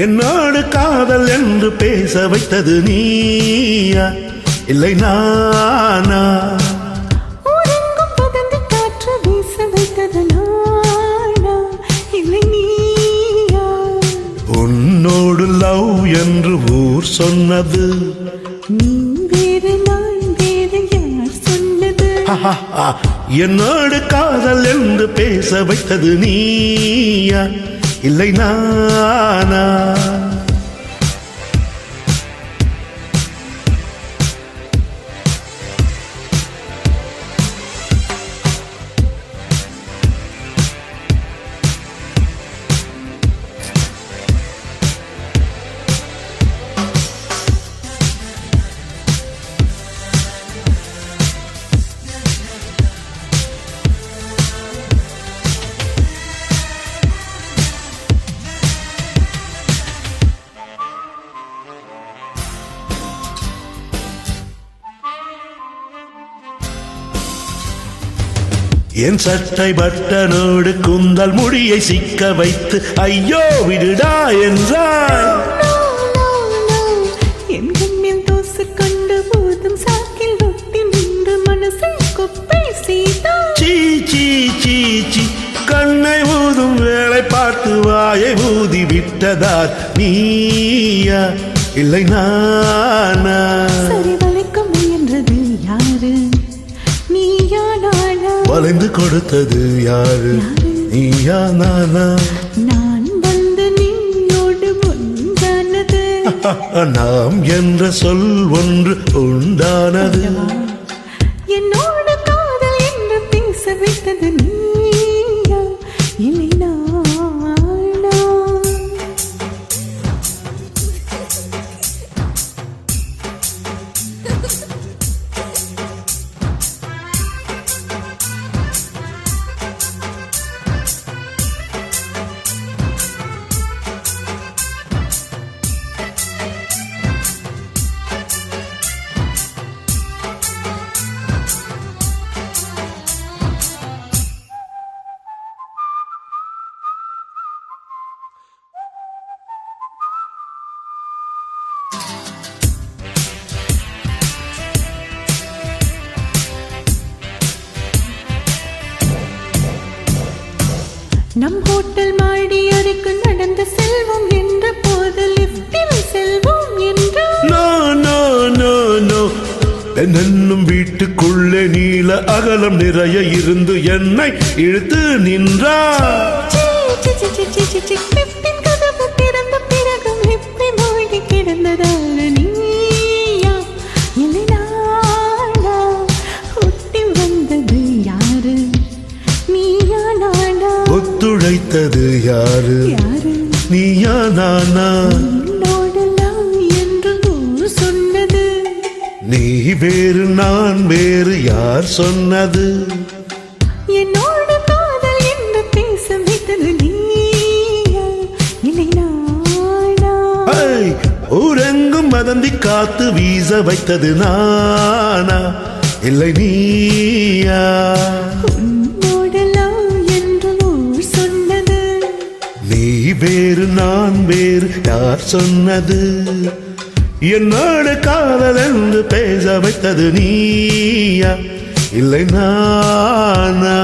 என்னோடு காதல் என்று பேச வைத்தது நீயா இல்லை நானா? காற்று வீச வைத்தது நானா இல்லை நீயா? உன்னோடு லவ் என்று ஊர் சொன்னது நீ வேறு நான் வேறு யார் சொன்னது? என்னோடு காதல் என்று பேச வைத்தது நீயா இல்லை நானா? என் சட்டை பட்டனோடு குந்தல் முடியை சிக்க வைத்து ஐயோ விடுடா என்றாய். என் கண்ணில் தோசு கொண்டு போதும் சாக்கில் ஒட்டி நின்று மனசை குப்பை செய்தாய். சீ சீ சீ சீ கண்ணை ஊதும் வேலை பார்த்து வாயை ஊதி விட்டதார் நீயா இல்லை நானா? சரி வளைக்க முயன்றது யாரு? நீயா நானா? வளைந்து கொடுத்தது யாரு? நீயா நானா? நான் வந்து நீயோடு ஒன்றானது. நாம் என்ற சொல் ஒன்று உண்டானது. என்னோடு காதல் என்று பேச வைத்தது நீயா இல்லை நானா? நம் ஹோட்டல் மாடி அறைக்கு நடந்த செல்வம் என்ற போது லிப்டில் செல்வம் என்று என்னும் வீட்டுக்குள்ளே நீல அகலம் நிறைய இருந்து என்னை இழுத்து நின்றார். கதவு திறந்த பிறகும் லிப்டி மூடி கிடந்ததால் நீயா இல்லை நானா? ஒட்டி வந்தது யாரு? நீயா நானா? ஒத்துழைத்தது யாரு? நீயா நானா? நீ வேறு நான் வேறு யார் சொன்னது? என்னோடு காதல் என்று பேச வைத்தது நீயா இல்லை நானா? ஊரெங்கும் வதந்தி காத்து வீச வைத்தது நானா இல்லை நீயா? உன்னோடு லவ் என்று ஊர் சொன்னது நீ வேறு நான் வேறு யார் சொன்னது? என்னோடு காதல் என்று பேச வைத்தது நீயா இல்லை நானா?